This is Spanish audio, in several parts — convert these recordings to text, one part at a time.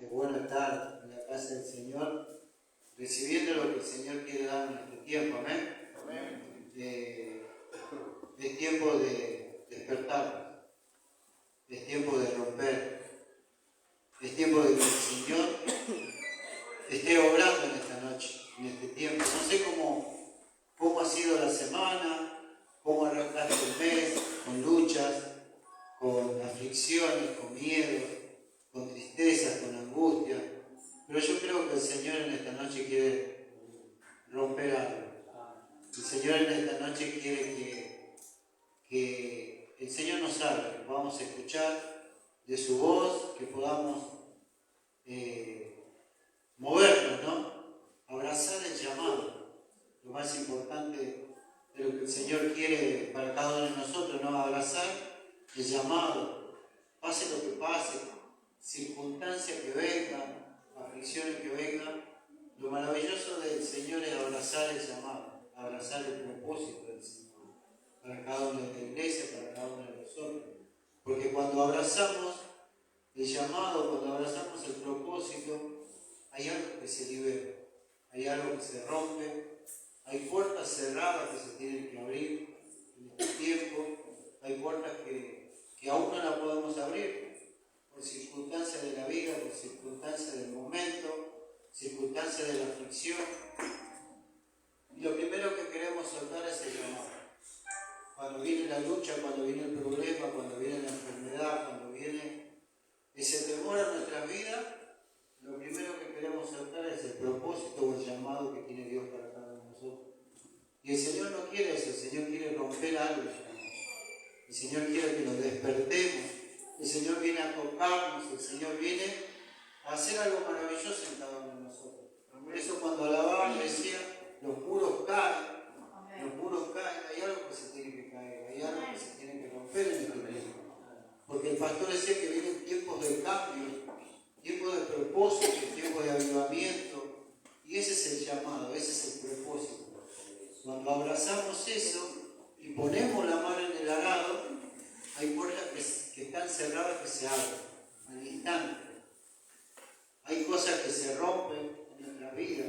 Es bueno estar en la casa del Señor, recibiendo lo que el Señor quiere dar en este tiempo. Amén. Amén. Es tiempo de despertar, es tiempo de romper, es tiempo de que el Señor esté obrando en esta noche, en este tiempo. No sé cómo ha sido la semana, cómo arrancaste el mes, con luchas, con aflicciones, con miedo, con tristezas, con angustia. Pero yo creo que el Señor en esta noche quiere romper algo. El Señor en esta noche quiere que el Señor nos hable, que podamos escuchar de su voz, que podamos movernos, ¿no? Abrazar el llamado. Lo más importante de lo que el Señor quiere para cada uno de nosotros, ¿no? Abrazar el llamado. Pase lo que pase, circunstancias que vengan, aflicciones que vengan, lo maravilloso del Señor es abrazar el llamado, abrazar el propósito del Señor, para cada uno de la iglesia, para cada uno de nosotros. Porque cuando abrazamos el llamado, cuando abrazamos el propósito, hay algo que se libera, hay algo que se rompe, hay puertas cerradas que se tienen que abrir en este tiempo, hay puertas que aún no las podemos abrir, por circunstancias de la vida, por circunstancias del momento, circunstancias de la aflicción. Y lo primero que queremos soltar es el llamado. Cuando viene la lucha, cuando viene el problema, cuando viene la enfermedad, cuando viene ese temor a nuestras vidas, lo primero que queremos soltar es el propósito o el llamado que tiene Dios para cada uno de nosotros. Y el Señor no quiere eso, el Señor quiere romper algo. El Señor quiere que nos despertemos. El Señor viene a tocarnos, el Señor viene a hacer algo maravilloso en cada uno de nosotros. Por eso cuando alababan decía, los muros caen, hay algo que se tiene que caer, hay algo que se tiene que romper en este tiempo. Porque el pastor decía que vienen tiempos de cambio, tiempos de propósito, tiempos de avivamiento, y ese es el llamado, ese es el propósito. Cuando abrazamos eso y ponemos la mano en el arado, hay puertas que están cerradas que se abren al instante. Hay cosas que se rompen en nuestra vida,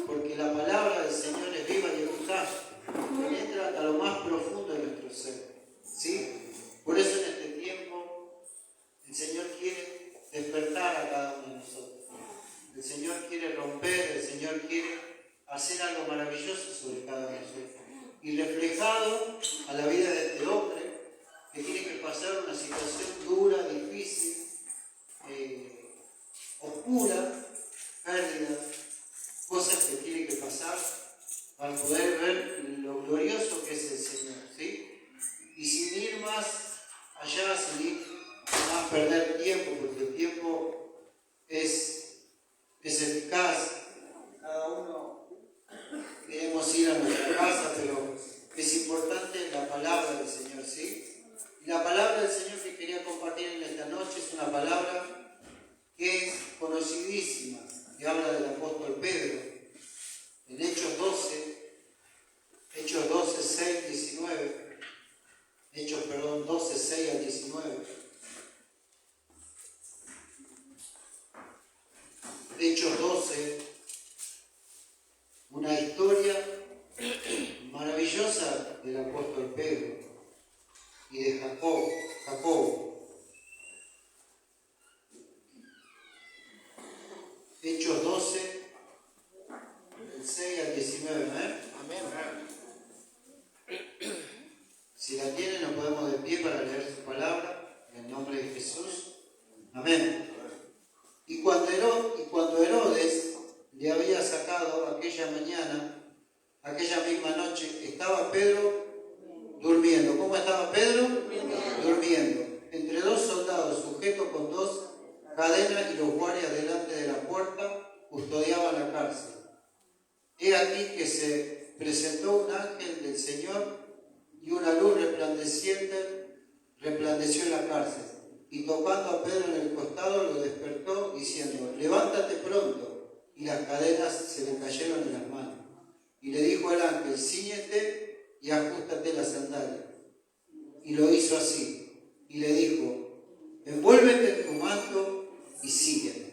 porque la palabra del Señor es viva y eficaz, penetra hasta lo más profundo de nuestro ser. ¿Sí? Por eso en este tiempo el Señor quiere despertar a cada uno de nosotros. El Señor quiere romper, el Señor quiere hacer algo maravilloso sobre cada uno de nosotros. Y reflejado a la vida de este hombre, que tiene que pasar una situación dura, difícil, oscura, pérdida, cosas que tiene que pasar para poder ver lo glorioso que es el Señor, ¿sí? Y sin ir más allá, sin ir más perder tiempo, porque el tiempo es eficaz. Cada uno queremos ir a nuestra casa, pero es importante la palabra del Señor, ¿sí? Y la palabra del Señor que quería compartir en esta noche es una palabra que es conocidísima, que habla del apóstol Pedro, en Hechos 12, 6, 19, 12, 6 al 19. Hechos 12, una historia maravillosa del apóstol Pedro y de Jacobo. Hechos 12, del 6 al 19. Amén. Si la tienen, nos podemos de pie para leer su palabra, en el nombre de Jesús. Amén. Y cuando Herodes le había sacado aquella misma noche, estaba Pedro durmiendo. ¿Cómo estaba Pedro? Durmiendo. Entre dos soldados, sujetos con dos cadenas, y los guardias delante de la puerta custodiaban la cárcel. He aquí que se presentó un ángel del Señor y una luz resplandeció en la cárcel. Y tocando a Pedro en el costado, lo despertó diciendo, levántate pronto. Y las cadenas se le cayeron en las manos. Y le dijo al ángel, cíñete y ajústate las sandalias. Y lo hizo así. Y le dijo, envuélvete en tu manto y sígueme.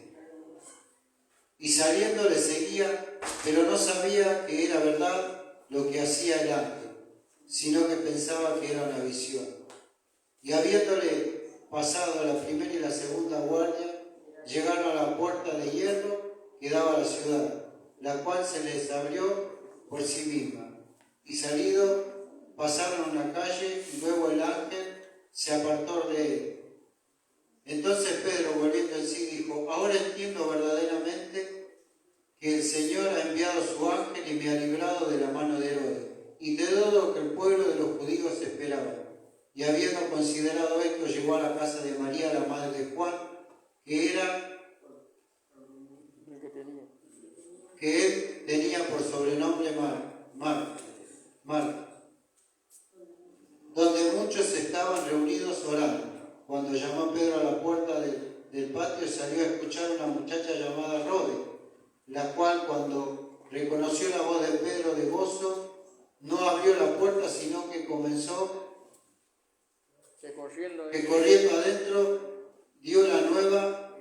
y saliendo le seguía, pero no sabía que era verdad lo que hacía el ángel, sino que pensaba que era una visión. Y habiéndole pasado la primera y la segunda guardia, llegaron a la puerta de hierro que daba a la ciudad, la cual se les abrió por sí misma. Y salido, pasaron una calle y luego el ángel se apartó de él. Entonces Pedro, volviendo en sí, dijo: ahora entiendo verdaderamente que el Señor ha enviado su ángel y me ha librado de la mano de Herodes y de todo lo que el pueblo de los judíos esperaba. Y habiendo considerado esto, llegó a la casa de María, la madre de Juan, que él tenía por sobrenombre Marta, donde muchos estaban reunidos orando. Cuando llamó Pedro a la puerta del patio, salió a escuchar una muchacha llamada Rode, la cual, cuando reconoció la voz de Pedro de gozo, no abrió la puerta, sino que comenzó corriendo adentro, dio la nueva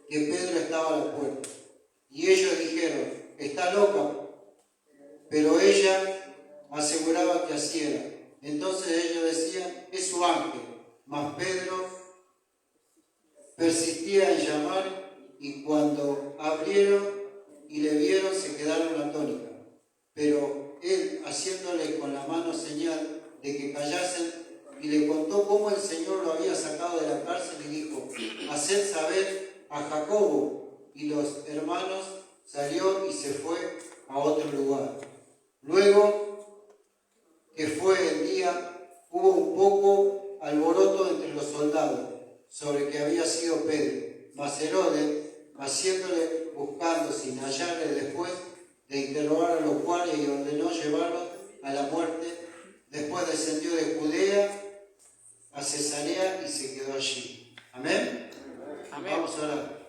que Pedro estaba a la puerta. Y ellos dijeron: está loca. Pero ella aseguraba que así era. Entonces ellos decían: es su ángel. Mas Pedro persistía en llamar, y cuando abrieron y le vieron, se quedaron atónitas. Pero él, haciéndole con la mano señal de que callasen, y le contó cómo el Señor lo había sacado de la cárcel, y dijo: haced saber a Jacobo. Y los hermanos salió y se fue a otro lugar. Luego que fue el día, hubo un poco alboroto entre los soldados sobre que había sido Pedro. Mas Herodes, haciéndole, buscando sin hallarle después de interrogar a los guardias, y ordenó llevarlo a la muerte. Después descendió de Judea a Cesarea y se quedó allí. Amén. Amén. Vamos a orar.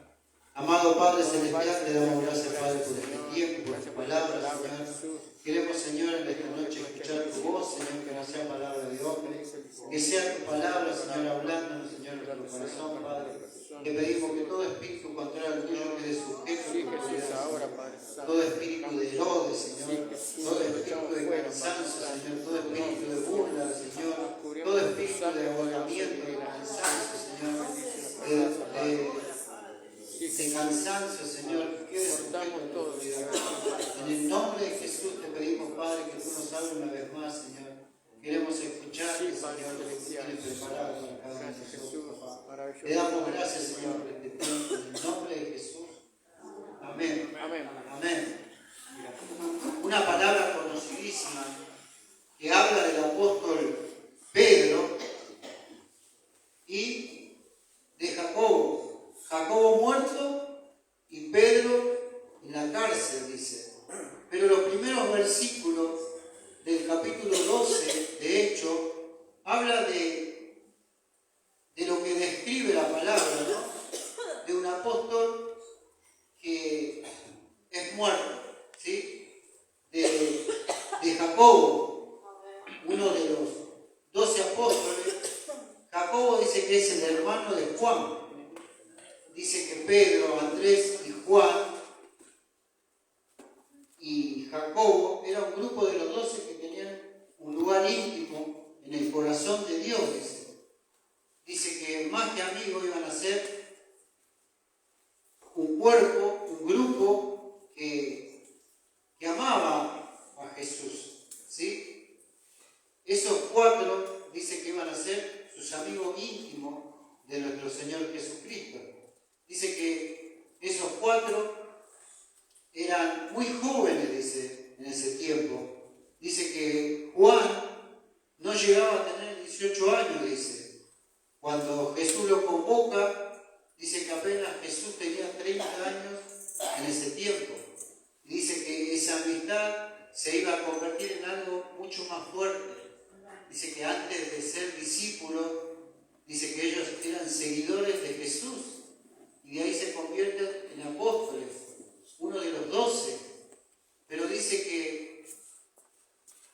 Amado Padre Celestial, te damos gracias, Padre, por este tiempo, por tu palabra, Señor. Queremos, Señor, en esta noche escuchar tu voz, Señor, que no sea palabra de hombre, que sea tu palabra, Señor, hablándonos, Señor, en nuestro corazón, Padre. Te pedimos que todo espíritu contrario al tuyo quede sujeto a tu autoridad. Todo espíritu de Herodes, Señor, todo espíritu de cansancio, Señor, todo espíritu de burla, Señor, todo espíritu de agotamiento, de cansancio, Señor, de cansancio, Señor, quede sujeto a tu autoridad. En el nombre de Jesús te pedimos, Padre, que tú nos hables una vez más, Señor. Queremos escuchar, Señor, lo que tienes preparado para cada uno de nosotros, Padre. Le damos gracias, Señor, por este tiempo. En el nombre de Jesús. Amén. Amén. Amén. Una palabra conocidísima que habla del apóstol Pedro y de Jacobo. Jacobo muerto y Pedro en la cárcel, dice. Pero los primeros versículos del capítulo 12 de Hechos habla de lo que describe la palabra, ¿no? De un apóstol que es muerto, ¿sí? De Jacobo, uno de los 12 apóstoles. Jacobo dice que es el hermano de Juan. Dice que Pedro, Andrés y Juan y Jacobo era un grupo de los 12 que tenían un lugar íntimo en el corazón de Dios. Dice que más que amigos iban a ser un cuerpo, un grupo que amaba a Jesús, ¿sí? Esos 4 dice que iban a ser sus amigos íntimos de nuestro Señor Jesucristo. Dice que esos 4 eran muy jóvenes, dice, en ese tiempo. Dice que Juan no llegaba a tener 18 años, dice. Cuando Jesús lo convoca, dice que apenas Jesús tenía 30 años en ese tiempo. Dice que esa amistad se iba a convertir en algo mucho más fuerte. Dice que antes de ser discípulos, dice que ellos eran seguidores de Jesús. Y de ahí se convierten en apóstoles, uno de los 12. Pero dice que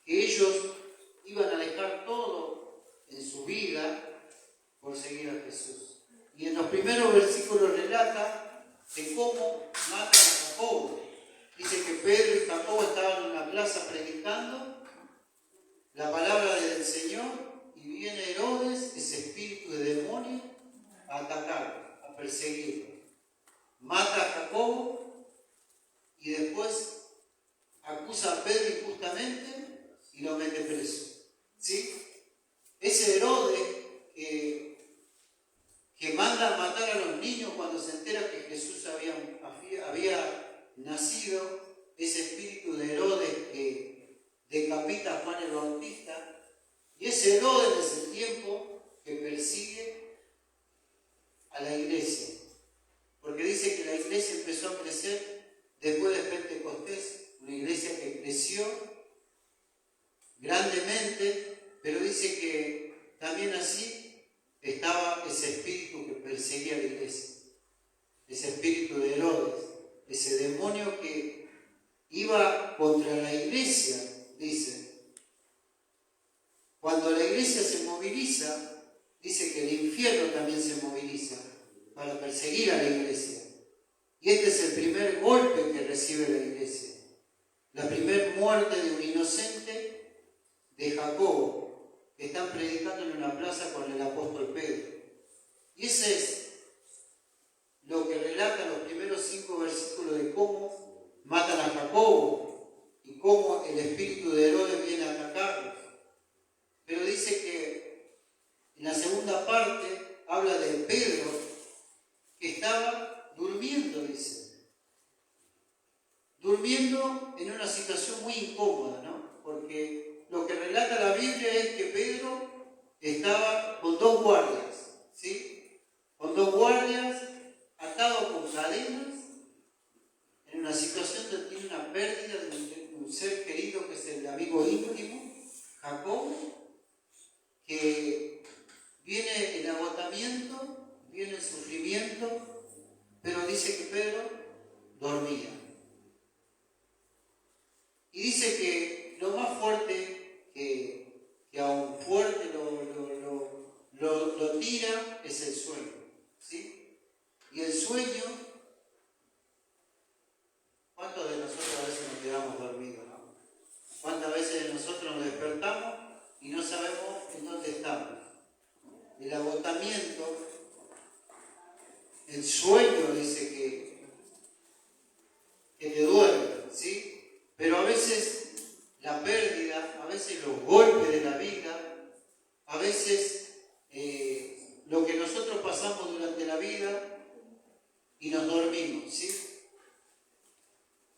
ellos iban a dejar todo en su vida por seguir a Jesús. Y en los primeros versículos relata de cómo matan a Jacobo. Dice que Pedro y Jacobo estaban en una plaza predicando la palabra del Señor y viene Herodes, ese espíritu de demonio, a atacarlo, a perseguirlo. Mata a Jacobo y después acusa a Pedro injustamente y lo mete preso. ¿Sí? Ese Herodes que manda a matar a los niños cuando se entera que Jesús había nacido, ese espíritu de Herodes que decapita a Juan el Bautista, y ese Herodes es el tiempo que persigue a la iglesia, porque dice que la iglesia empezó a crecer después de Pentecostés, una iglesia que creció grandemente, pero dice que también así estaba ese espíritu que perseguía a la iglesia, ese espíritu de Herodes, ese demonio que iba contra la iglesia, dice. Cuando la iglesia se moviliza, dice que el infierno también se moviliza para perseguir a la iglesia. Y este es el primer golpe que recibe la iglesia. La primera muerte de un inocente de Jacobo, que están predicando en una plaza con el apóstol Pedro. Y ese es lo que relata los primeros 5 versículos de cómo matan a Jacobo y cómo el espíritu de Herodes viene a atacarlos. Pero dice que en la segunda parte habla de Pedro, que estaba durmiendo, dice. Durmiendo en una situación muy incómoda, ¿no? Porque lo que relata la Biblia es que Pedro estaba con 2 guardias, ¿sí? Con 2 guardias, atado con cadenas, en una situación donde tiene una pérdida de un ser querido que es el amigo íntimo, Jacobo, que viene el agotamiento, viene el sufrimiento, pero dice que Pedro dormía. Y dice que lo más fuerte, que aún fuerte lo tira, es el sueño, ¿sí? Y el sueño, ¿cuántos de nosotros a veces nos quedamos dormidos, no? ¿Cuántas veces nosotros nos despertamos y no sabemos en dónde estamos? El agotamiento, el sueño, dice que te duerme, ¿sí? Pero a veces la pérdida, a veces los golpes de la vida, a veces lo que nosotros pasamos durante la vida y nos dormimos, ¿sí?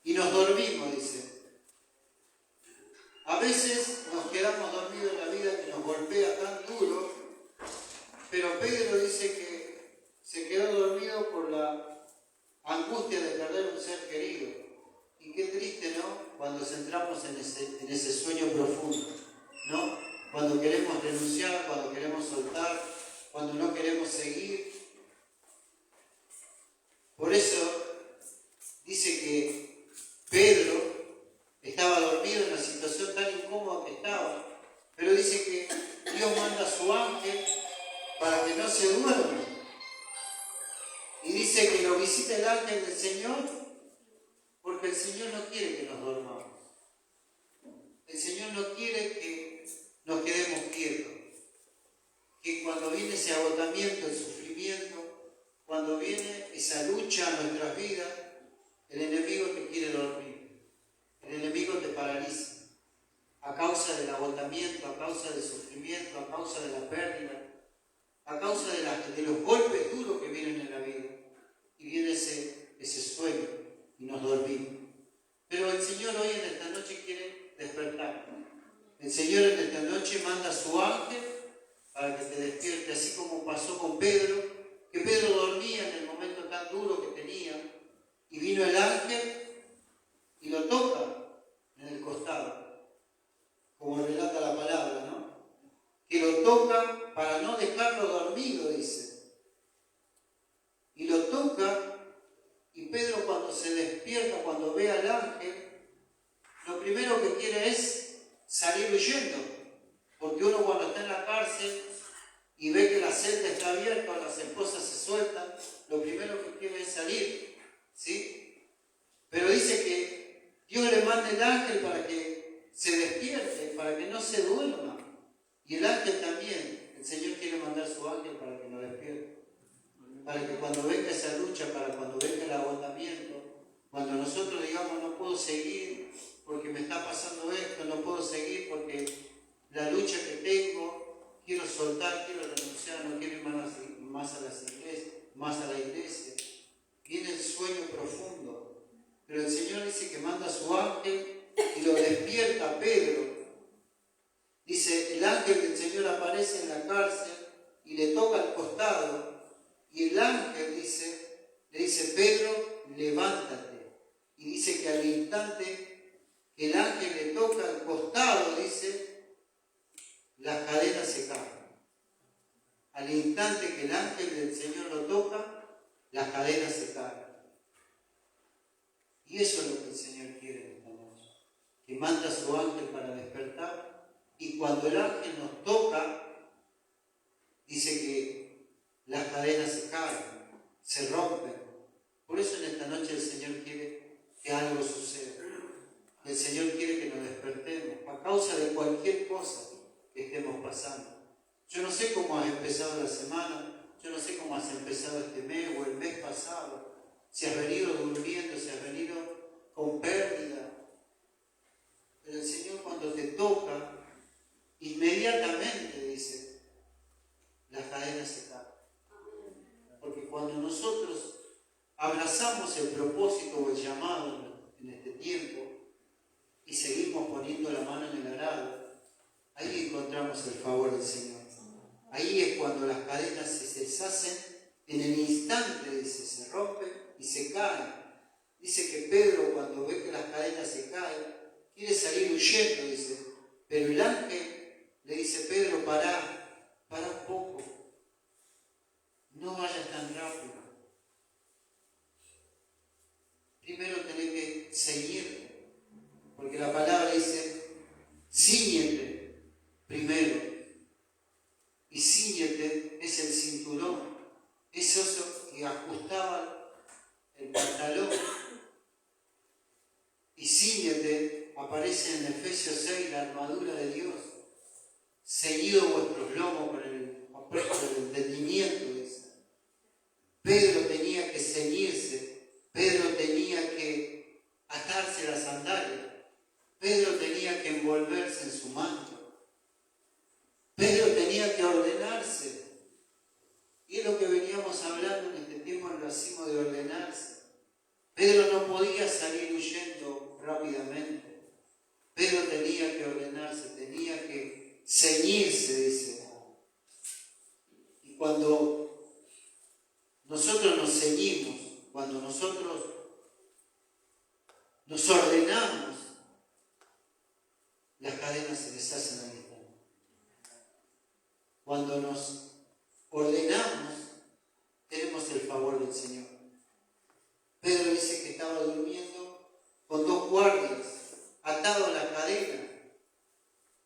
Y nos dormimos, dice. A veces nos quedamos dormidos en la vida que nos golpea tan duro, pero Pedro dice que se quedó dormido por la angustia de perder un ser querido. Y qué triste, ¿no? Cuando entramos en ese sueño profundo, ¿no? Cuando queremos renunciar, cuando queremos soltar, cuando no queremos seguir. Por eso dice que Pedro estaba dormido en la situación tan incómoda que estaba, pero dice que Dios manda a su ángel para que no se duerma. Y dice que lo visita el ángel del Señor, porque el Señor no quiere que nos dormamos. El Señor no quiere que nos quedemos quietos. Que cuando viene ese agotamiento, el sufrimiento, cuando viene esa lucha en nuestras vidas, el enemigo te quiere dormir. El enemigo te paraliza. A causa del agotamiento, a causa del sufrimiento, a causa de la pérdida, a causa de los golpes duros que vienen en la vida. Y viene ese sueño y nos dormimos. Pero el Señor hoy en esta noche quiere despertarnos. El Señor en esta noche manda a su ángel para que te despierte, así como pasó con Pedro, que Pedro dormía en el momento tan duro que tenía, y vino el ángel y lo toca en el costado, como relata la palabra, ¿no? Que lo toca para no dejarlo dormido, dice. Y lo toca. Y Pedro, cuando se despierta, cuando ve al ángel, lo primero que quiere es salir huyendo. Porque uno cuando está en la cárcel y ve que la celda está abierta, las esposas se sueltan, lo primero que quiere es salir. el ángel para que se despierte, para que no se duerma. Y el ángel también, el Señor quiere mandar su ángel para que nos despierte. Para que cuando venga esa lucha, para cuando venga el agotamiento, cuando nosotros digamos no puedo seguir porque me está pasando esto, no puedo seguir porque la lucha que tengo, quiero soltar, quiero renunciar, no quiero ir más a las iglesias, más a la iglesia. Viene el sueño profundo. Pero el Señor dice que manda a su ángel y lo despierta a Pedro. Dice, el ángel del Señor aparece en la cárcel y le toca al costado. Y el ángel le dice, Pedro, levántate. Y dice que al instante que el ángel le toca al costado, dice, las cadenas se caen. Al instante que el ángel del Señor lo toca, las cadenas se caen. Y eso es lo que el Señor quiere en esta noche. Que manda a su ángel para despertar. Y cuando el ángel nos toca, dice que las cadenas se caen, se rompen. Por eso en esta noche el Señor quiere que algo suceda. El Señor quiere que nos despertemos a causa de cualquier cosa que estemos pasando. Yo no sé cómo has empezado la semana, yo no sé cómo has empezado este mes o el mes pasado. Si has venido durmiendo, si has venido con pérdida. Pero el Señor cuando te toca, inmediatamente dice, las cadenas se caen. Porque cuando nosotros abrazamos el propósito o el llamado en este tiempo y seguimos poniendo la mano en el arado, ahí encontramos el favor del Señor. Ahí es cuando las cadenas se deshacen en el instante, dice, se rompen y se caen. Dice que Pedro cuando ve que las cadenas se caen, quiere salir huyendo, dice, pero el ángel le dice, Pedro, pará un poco, no vayas tan rápido. Primero tenés que ceñirte, porque la palabra dice, cíñete primero. Y cíñete es el cinturón, es eso que ajustaba el pantalón. Y cíñete aparece en Efesios 6 la armadura de Dios. Ceñido vuestros lomos con el apresto del entendimiento, dice. Pedro tenía que ceñirse, Pedro tenía que atarse las sandalias, Pedro tenía que envolverse en su manto, Pedro tenía que ordenarse. Y es lo que veníamos hablando en este tiempo, en el racimo de ordenarse. Pedro no podía salir huyendo rápidamente. Pedro tenía que ordenarse, tenía que ceñirse, dice. Y cuando nosotros nos ceñimos, cuando nosotros nos ordenamos, las cadenas se deshacen al instante. Cuando nos ordenamos, tenemos el favor del Señor. Pedro dice que estaba durmiendo con 2 guardias, atado a la cadena.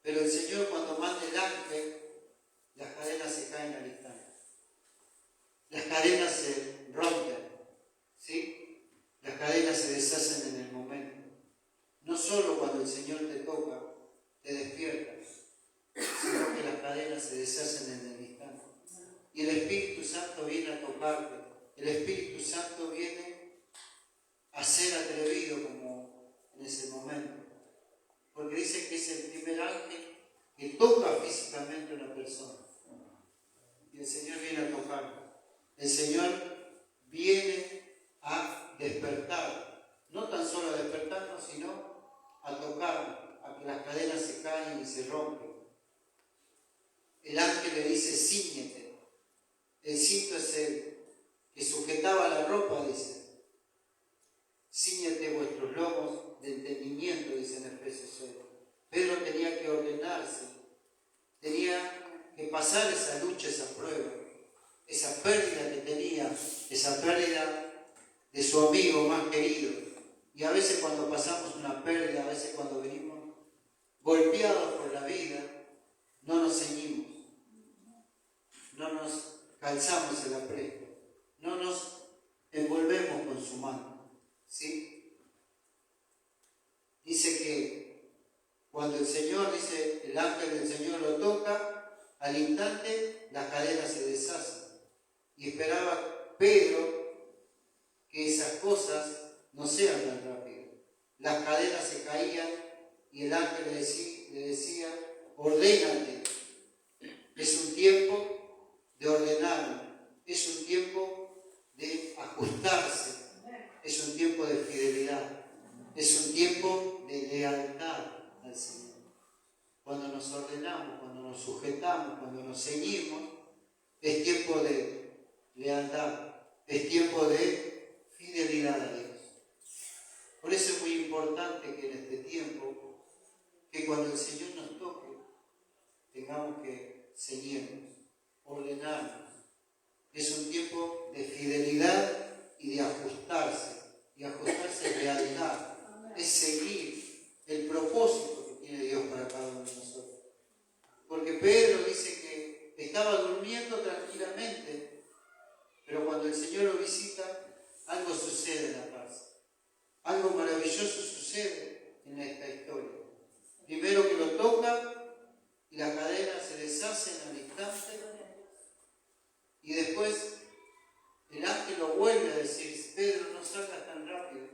Pero el Señor cuando manda el ángel, las cadenas se caen al instante. Las cadenas se rompen, ¿sí? Las cadenas se deshacen en el momento. No solo cuando el Señor te toca, te despierta, sino que las cadenas se deshacen en el instante. Y el Espíritu Santo viene a tocarte. El Espíritu Santo viene a ser atrevido como en ese momento. Porque dice que es el primer ángel que toca físicamente a una persona. Y el Señor viene a tocar. El Señor viene a despertar. No tan solo a despertarnos, sino a tocarnos, a que las cadenas se caen y se rompen. El ángel le dice, cíñete. El cinto es el que sujetaba la ropa, dice. Cíñete vuestros lomos de entendimiento, dice en Efesios 6. Pedro tenía que ordenarse, tenía que pasar esa lucha, esa prueba, esa pérdida que tenía, esa pérdida de su amigo más querido. Y a veces cuando pasamos una pérdida, a veces cuando venimos golpeados por la vida, no nos ceñimos, no nos calzamos el apresto, no nos envolvemos con su mano, ¿sí? Dice Cuando el Señor, dice, el ángel del Señor lo toca, al instante las cadenas se deshacen. Y esperaba Pedro que esas cosas no sean tan rápidas. Las cadenas se caían y el ángel le decía, ordénate. Es un tiempo de ordenar, es un tiempo de ajustarse, es un tiempo de fidelidad, es un tiempo de lealtad al Señor. Cuando nos ordenamos, cuando nos sujetamos, cuando nos ceñimos, es tiempo de lealtad, es tiempo de fidelidad a Dios. Por eso es muy importante que en este tiempo, que cuando el Señor nos toque, tengamos que ceñirnos, ordenarnos. Es un tiempo de fidelidad y de ajustarse. Y ajustarse es lealtad, es seguir el propósito que tiene Dios para cada uno de nosotros. Porque Pedro dice que estaba durmiendo tranquilamente, pero cuando el Señor lo visita, algo sucede en la casa. Algo maravilloso sucede en esta historia. Primero que lo toca y las cadenas se deshacen al instante, y después el ángel lo vuelve a decir, Pedro, no salgas tan rápido,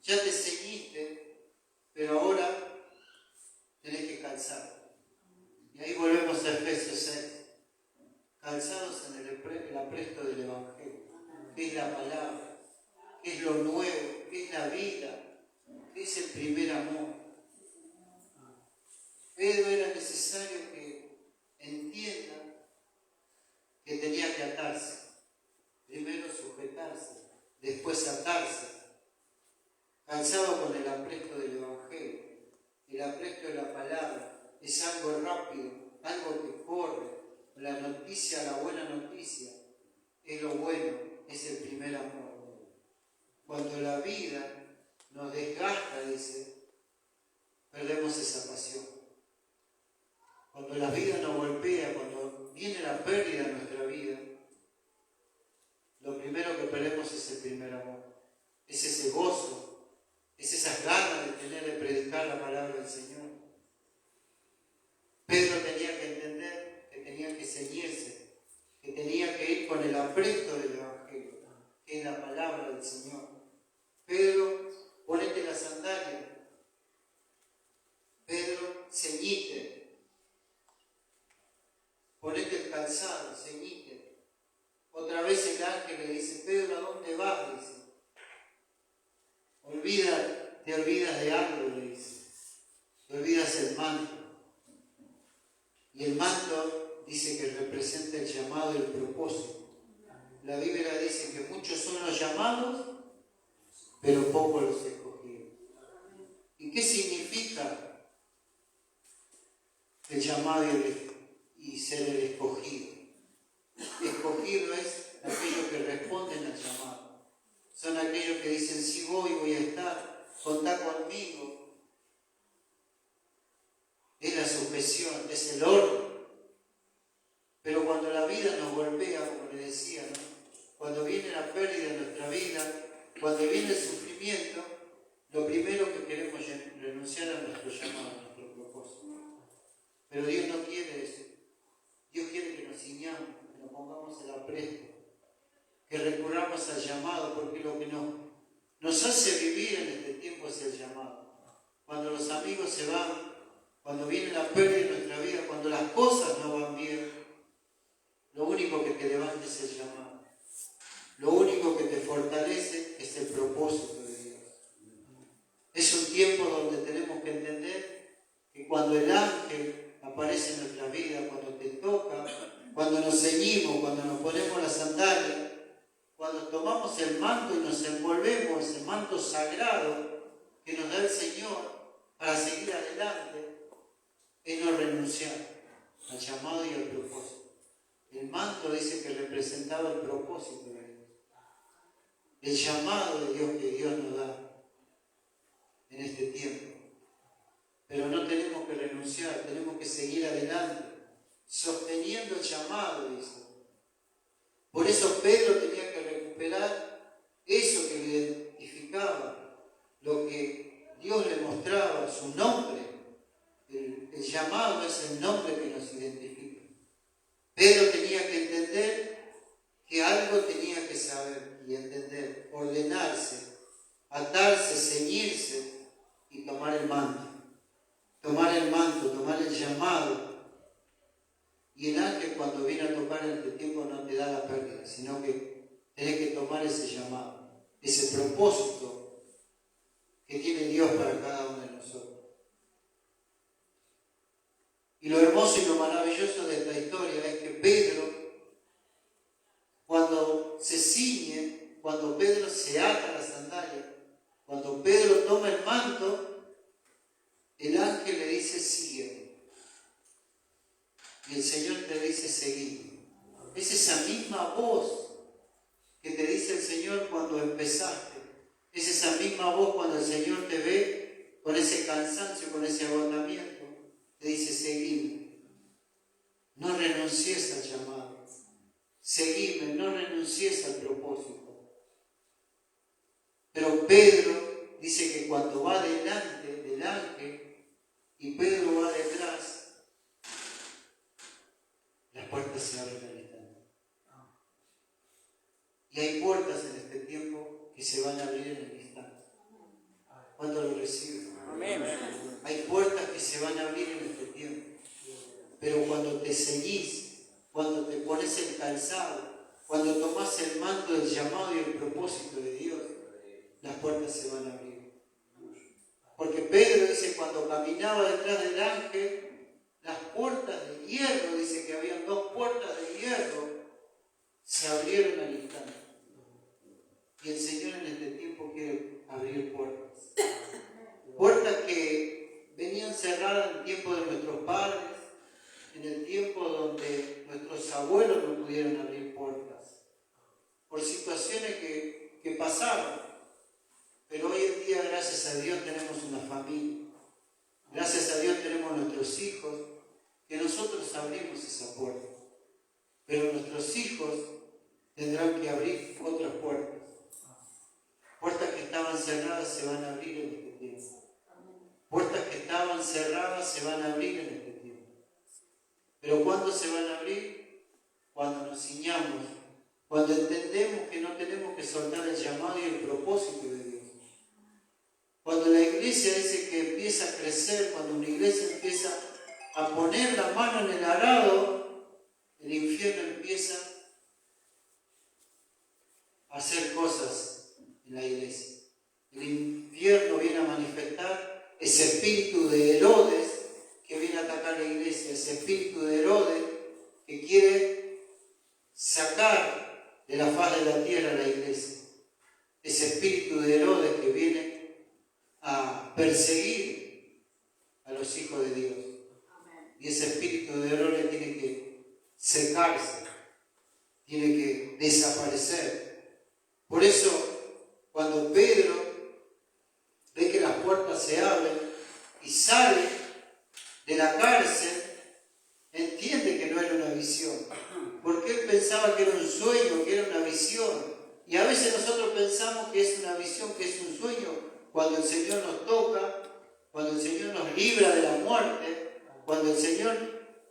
ya te ceñiste, pero ahora tenés que calzar. Y ahí volvemos a Efesios 6, calzados en el apresto del Evangelio, que es la palabra, que es lo nuevo, que es la vida, que es el primer amor. Pedro era necesario que entienda que tenía que atarse. Primero sujetarse, después atarse. Calzado con el apresto del Evangelio. El apresto de la palabra es algo rápido, algo que corre. La noticia, la buena noticia, es lo bueno, es el primer amor. Cuando la vida nos desgasta, dice, perdemos esa pasión. Cuando la vida nos golpea, cuando viene la pérdida en nuestra vida, lo primero que perdemos es el primer amor. Es ese gozo, es esas ganas de tener, de predicar la palabra del Señor. Pedro tenía que entender que tenía que ceñirse, que tenía que ir con el apresto del Evangelio, que es la palabra del Señor. Pedro, ponete la sandalia. Pedro, ceñite. Ponete el calzado, ceñite. Otra vez el ángel le dice, Pedro, ¿a dónde vas? Dice. Te olvidas de algo, le dice. Te olvidas el manto. Y el manto dice que representa el llamado y el propósito. La Biblia dice que muchos son los llamados, pero pocos los escogidos. ¿Y qué significa el llamado y ser el escogido? Escogido es aquellos que responden al llamado. Son aquellos que dicen, sí voy a estar, contá conmigo. Es la sujeción, es el orden. Pero cuando la vida nos golpea, como le decía, ¿no? Cuando viene la pérdida en nuestra vida, cuando viene el sufrimiento, lo primero que queremos es renunciar a nuestro llamado, a nuestro propósito. Pero Dios no quiere eso. Dios quiere que nos ciñamos, que nos pongamos el apresto, que recurramos al llamado, porque lo que nos hace vivir en este tiempo es el llamado. Cuando los amigos se van, cuando viene la pérdida en nuestra vida, cuando las cosas no van bien, lo único que te levanta es el llamado. Lo único que te fortalece es el propósito de Dios. Es un tiempo donde tenemos que entender que cuando el ángel aparece en nuestra vida, cuando te toca, cuando nos ceñimos, cuando nos ponemos la sandalia, cuando tomamos el manto y nos envolvemos, ese manto sagrado que nos da el Señor para seguir adelante, es no renunciar al llamado y al propósito. El manto dice que representaba el propósito de Dios, el llamado de Dios que Dios nos da en este tiempo. Pero no tenemos que renunciar, tenemos que seguir adelante, sosteniendo el llamado, dice. Por eso Pedro tenía que recuperar eso que le identificaba, lo que Dios le mostraba, su nombre. ordenarse, atarse, ceñirse y tomar el manto. Tomar el manto, tomar el llamado. Y el ángel cuando viene a tocar en este tiempo no te da la pérdida, sino que tenés que tomar ese llamado, ese propósito que tiene Dios para cada uno de nosotros. Y lo hermoso y lo maravilloso de esta historia es que Pedro, cuando se ciñe, cuando Pedro se ata la sandalia, cuando Pedro toma el manto, el ángel le dice, sígueme. Y el Señor te dice, seguime. Es esa misma voz que te dice el Señor cuando empezaste. Es esa misma voz cuando el Señor te ve con ese cansancio, con ese agotamiento. Te dice, seguime. No renuncies al llamado. Seguime, no renuncies al propósito. Pero Pedro dice que cuando va delante del ángel y Pedro va detrás, las puertas se abren al instante. Y hay puertas en este tiempo que se van a abrir en el instante. ¿Cuánto lo reciben? Amén. Hay puertas que se van a abrir en este tiempo. Pero cuando te ceñís, cuando te pones el calzado, cuando tomás el manto del llamado y el propósito de Dios, las puertas se van a abrir. Porque Pedro dice, cuando caminaba detrás del ángel, las puertas de hierro, dice que habían 2 puertas de hierro, se abrieron al instante. Y el Señor en este tiempo quiere abrir puertas. Puertas que venían cerradas en el tiempo de nuestros padres, en el tiempo donde nuestros abuelos no pudieron abrir puertas, por situaciones que pasaron. Pero hoy en día, gracias a Dios, tenemos una familia. Gracias a Dios tenemos nuestros hijos, que nosotros abrimos esa puerta. Pero nuestros hijos tendrán que abrir otras puertas. Puertas que estaban cerradas se van a abrir en este tiempo. Puertas que estaban cerradas se van a abrir en este tiempo. Pero ¿cuándo se van a abrir? Cuando nos ciñamos, cuando entendemos que no tenemos que soltar el llamado y el propósito de Dios. Cuando la iglesia dice que empieza a crecer, cuando una iglesia empieza a poner la mano en el arado, el infierno empieza a hacer cosas en la iglesia. El infierno viene a manifestar ese espíritu de Herodes que viene a atacar la iglesia, ese espíritu de Herodes que quiere sacar de la faz de la tierra a la iglesia. Ese espíritu de Herodes que viene a perseguir a los hijos de Dios. Y ese espíritu de Herodes tiene que secarse, tiene que desaparecer. Por eso, cuando Pedro ve que las puertas se abren y sale de la cárcel, entiende que no era una visión, porque él pensaba que era un sueño, que era una visión. Y a veces nosotros pensamos que es una visión, que es un sueño, cuando el Señor nos toca, cuando el Señor nos libra de la muerte, cuando el Señor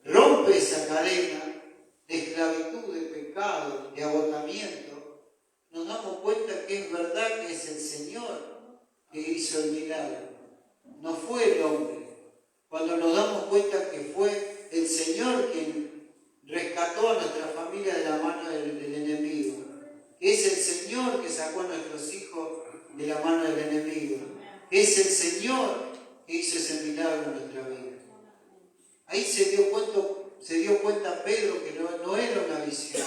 rompe esa cadena de esclavitud, de pecado, de agotamiento, nos damos cuenta que es verdad que es el Señor que hizo el milagro. No fue el hombre. Cuando nos damos cuenta que fue el Señor quien rescató a nuestra familia de la mano del enemigo. Que es el Señor que sacó a nuestros hijos de la mano del enemigo. Es el Señor que hizo ese milagro en nuestra vida. Ahí se dio cuenta Pedro que no era una visión.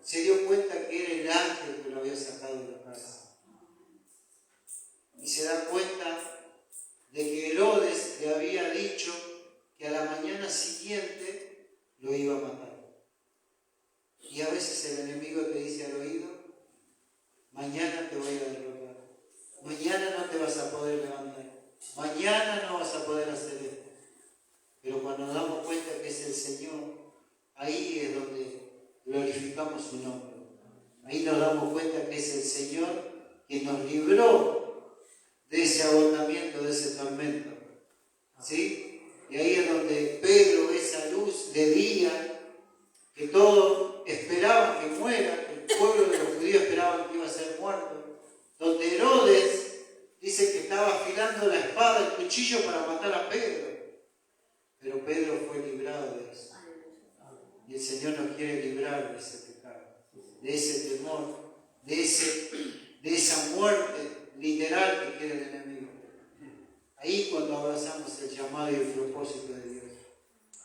Se dio cuenta que era el ángel que lo había sacado de la casa. Y se da cuenta de que Herodes le había dicho que a la mañana siguiente lo iba a matar. Y a veces el enemigo te dice al oído, mañana te voy a derrotar. Mañana no te vas a poder levantar. Mañana no vas a poder hacer esto. Pero cuando nos damos cuenta que es el Señor, ahí es donde glorificamos su nombre. Ahí nos damos cuenta que es el Señor quien nos libró de ese agotamiento, de ese tormento. ¿Sí? Y ahí es donde Pedro ve esa luz de día, que todos esperaban que muera, que el pueblo de los judíos esperaban que iba iba a ser muerto, donde Herodes dice que estaba afilando la espada, el cuchillo para matar a Pedro. Pero Pedro fue librado de eso. Y el Señor nos quiere librar de ese pecado, de ese temor, de esa muerte literal que quiere el enemigo. Ahí cuando abrazamos el llamado y el propósito de Dios.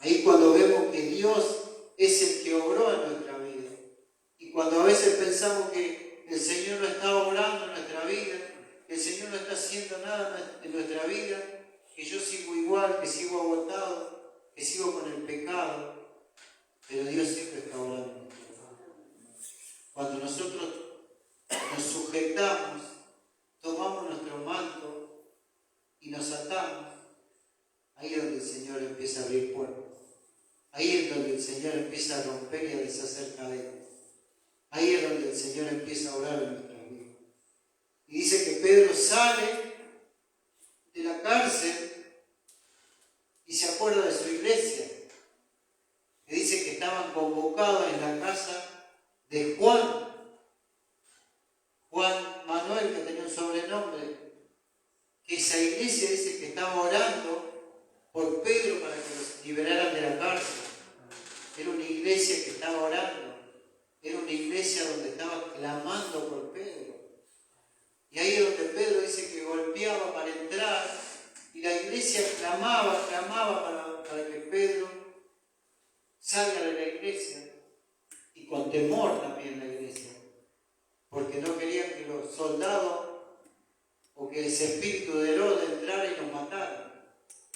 Ahí cuando vemos que Dios es el que obró en nuestra vida. Y cuando a veces pensamos que el Señor no está obrando en nuestra vida, que el Señor no está haciendo nada en nuestra vida, que yo sigo igual, que sigo agotado, que sigo con el pecado, pero Dios siempre está obrando. Cuando nosotros nos sujetamos, tomamos nuestro manto y nos atamos, ahí es donde el Señor empieza a abrir puertas. Ahí es donde el Señor empieza a romper y a deshacer cadenas. Ahí es donde el Señor empieza a orar en nuestra vida. Y dice que Pedro sale de la cárcel y se acuerda de su iglesia. Que dice que estaban convocados en la casa de Juan Manuel, que tenía un sobrenombre, que esa iglesia dice que estaba orando por Pedro para que los liberaran de la cárcel. Era una iglesia que estaba orando, era una iglesia donde estaba clamando por Pedro. Y ahí es donde Pedro dice que golpeaba para entrar, y la iglesia clamaba para que Pedro salga de la iglesia, y con temor también la iglesia, porque no querían que los soldados o que ese espíritu de Herodes entrara y los matara.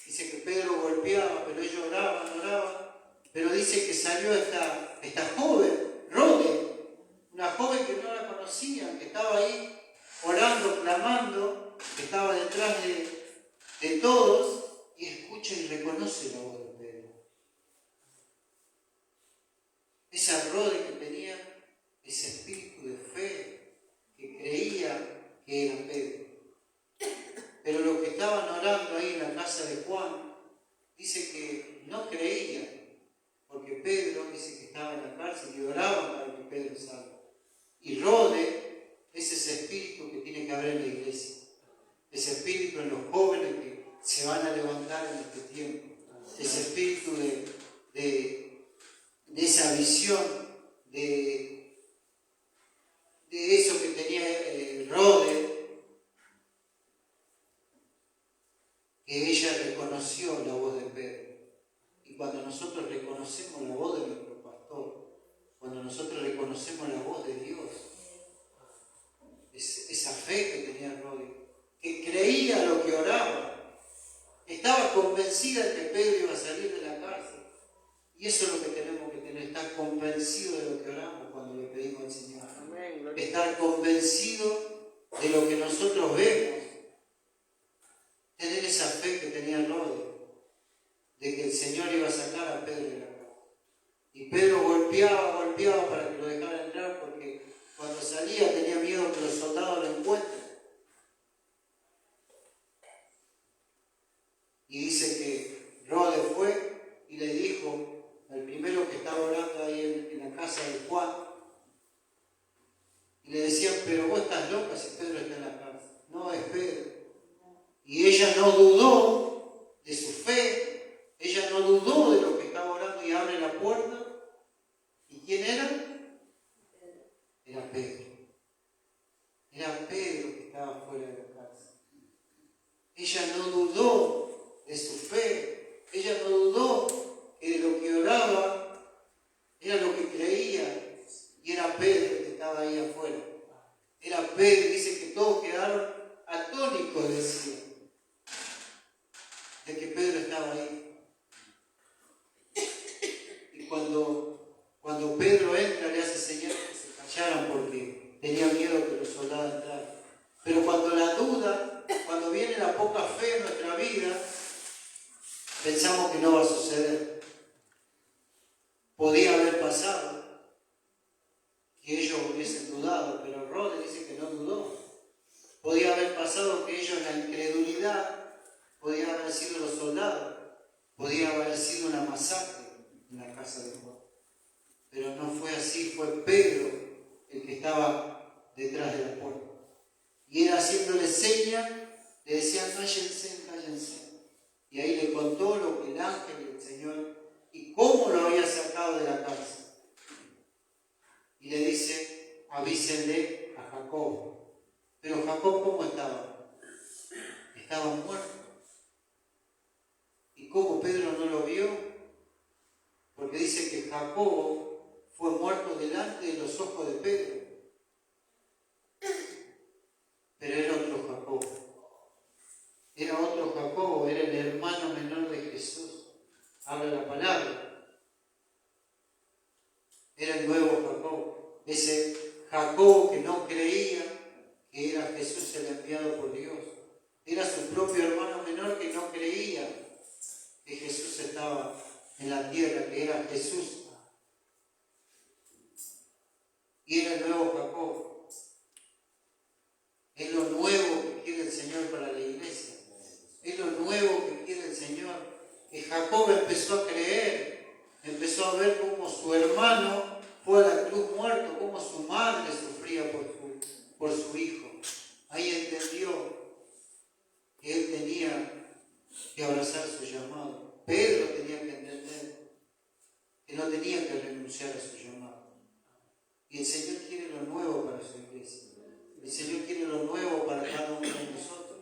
Dice que Pedro golpeaba, pero ellos oraban, pero dice que salió esta joven, Rode, una joven que no la conocían, que estaba ahí orando, clamando, que estaba detrás de todos, y escucha y reconoce la voz de Pedro. Esa Rode que tenía ese espíritu de fe, que creía que era Pedro. Pero los que estaban orando ahí en la casa de Juan, dice que no creían, porque Pedro dice que estaba en la cárcel y oraban para que Pedro salga. Y Rode es ese espíritu que tiene que haber en la iglesia, ese espíritu en los jóvenes que se van a levantar en este tiempo, ese espíritu de esa visión, de eso que tenía Rode, que ella reconoció la voz de Pedro. Y cuando nosotros reconocemos la voz de nuestro pastor, cuando nosotros reconocemos la voz de Dios, esa fe que tenía Rode, que creía lo que oraba, estaba convencida de que Pedro iba a salir de la cárcel. Y eso es lo que tenemos que tener, estar convencido de lo que oramos cuando le pedimos al Señor. Amén. Estar convencido de lo que nosotros vemos. Tener esa fe que tenía Rode, de que el Señor iba a sacar a Pedro de la cárcel. Y Pedro golpeaba para que lo dejara entrar, porque cuando salía tenía miedo que los soldados lo encuentren. Y dice que Rode fue y le dijo al primero que estaba orando ahí en la casa de Juan, y le decían, pero vos estás loca si Pedro está en la cárcel. No, es Pedro. Y ella no dudó de su fe, ella no dudó de lo que estaba orando y abre la puerta. ¿Y quién era? Era Pedro. Era Pedro que estaba fuera de la cárcel. Ella no dudó de su fe, ella no dudó que lo que oraba era lo que creía, y era Pedro que estaba ahí afuera. Era Pedro, dice que todos quedaron atónicos, decía, de que Pedro estaba ahí. Y cuando Pedro entra, le hace señal que se callaran porque tenía miedo que los soldados entraran. Pero cuando la duda, cuando viene la poca fe en nuestra vida, pensamos que no va a suceder. Podía haber pasado que ellos hubiesen dudado, pero Rode dice que no dudó. Podía haber pasado que ellos, en la incredulidad, podían haber sido los soldados, podía haber sido una masacre en la casa de Juan. Pero no fue así, fue Pedro el que estaba detrás de la puerta. Y él haciéndole señas, le decía, cállense, cállense. Y ahí le contó lo que el ángel del Señor y cómo lo había sacado de la cárcel. Y le dice, avísenle a Jacob. Pero Jacob, ¿cómo estaba? Estaba muerto. ¿Y cómo Pedro no lo vio? Porque dice que Jacob fue muerto delante de los ojos de Pedro. Pero era otro Jacob. Era otro Jacob, era el hermano menor de Jesús. Habla la palabra. Era el nuevo Jacob. Ese Jacob que no creía que era Jesús el enviado por Dios. Era su propio hermano menor que no creía que Jesús estaba en la tierra, que era Jesús. Y era el nuevo Jacob. Es lo nuevo que quiere el Señor para la iglesia. Es lo nuevo que quiere el Señor. Que Jacob empezó a creer, empezó a ver cómo su hermano fue a la cruz muerto, cómo su madre sufría por su hijo. Ahí entendió que él tenía que abrazar su llamado. Pedro tenía que entender que no tenía que renunciar a su llamado. Y el Señor quiere lo nuevo para su iglesia. El Señor quiere lo nuevo para cada uno de nosotros.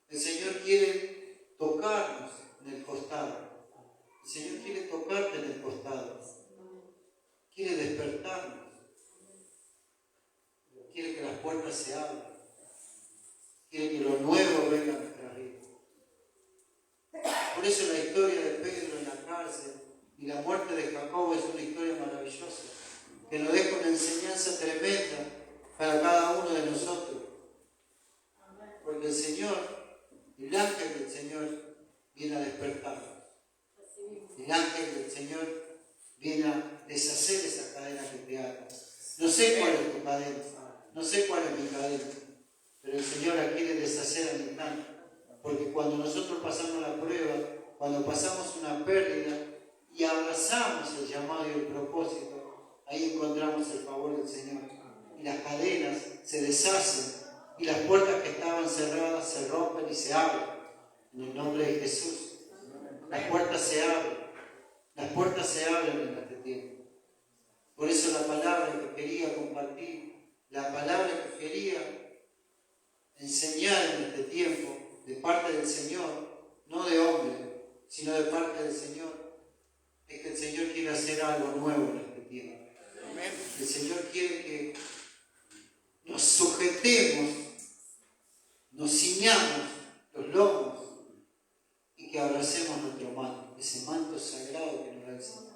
El Señor quiere tocarnos en el costado. El Señor quiere tocarte en el costado. Quiere despertarnos. Quiere que las puertas se abran. Quiere que lo nuevo venga a nuestra vida. Por eso la historia de Pedro en la cárcel y la muerte de Jacob es una historia maravillosa, que nos deja una enseñanza tremenda para cada uno de nosotros. Porque el Señor, el ángel del Señor, viene a despertarnos. El ángel del Señor viene a deshacer esas cadenas que te atan. No sé cuál es tu cadena, no sé cuál es mi cadena, pero el Señor la quiere deshacer al instante. Porque cuando nosotros pasamos la prueba, cuando pasamos una pérdida y abrazamos el llamado y el propósito, ahí encontramos el favor del Señor. Y las cadenas se deshacen y las puertas que estaban cerradas se rompen y se abren. En el nombre de Jesús. Las puertas se abren. Las puertas se abren en este tiempo. Por eso la palabra que quería compartir, la palabra que quería enseñar en este tiempo, de parte del Señor, no de hombre, sino de parte del Señor, es que el Señor quiere hacer algo nuevo en este tiempo. El Señor quiere que nos sujetemos, nos ciñamos los lomos y que abracemos nuestro manto, ese manto sagrado que nos da el Señor.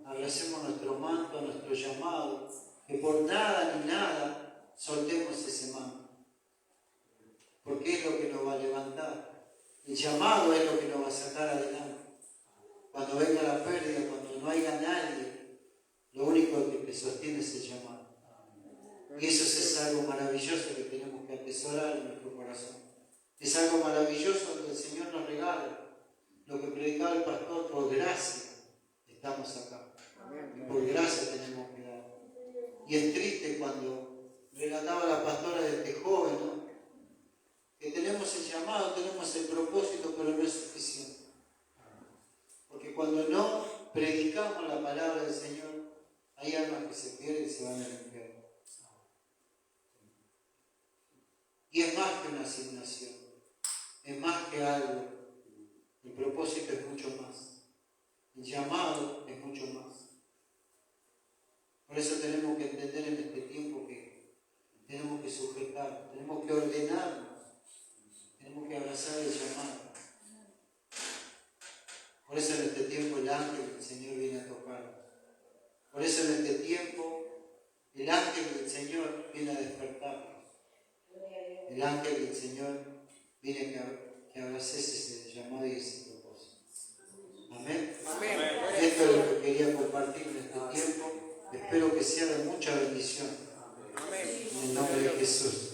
Abracemos nuestro manto, nuestro llamado, que por nada ni nada soltemos ese manto. Porque es lo que nos va a levantar. El llamado es lo que nos va a sacar adelante. Cuando venga la pérdida, cuando no haya nadie, lo único que te sostiene es el llamado. Y eso es algo maravilloso que tenemos que atesorar en nuestro corazón. Es algo maravilloso que el Señor nos regala. Lo que predicaba el pastor, por gracia estamos acá. Y por gracia tenemos que dar. Y es triste cuando relataba la pastora de este joven, ¿no? Que tenemos el llamado, tenemos el propósito, pero no es suficiente. Porque cuando no predicamos la palabra del Señor, hay almas que se pierden y se van al infierno. Y es más que una asignación, es más que algo. El propósito es mucho más. El llamado es mucho más. Por eso tenemos que entender en este tiempo que tenemos que sujetar, tenemos que ordenarnos, tenemos que abrazar el llamado. Por eso en este tiempo el ángel del Señor viene a tocarnos. Por eso en este tiempo el ángel del Señor viene a despertarnos. El ángel del Señor viene a que abraces ese llamado y ese propósito. Amén. Amén. Esto es lo que quería compartir en este tiempo. Espero que sea de mucha bendición. En el nombre de Jesús.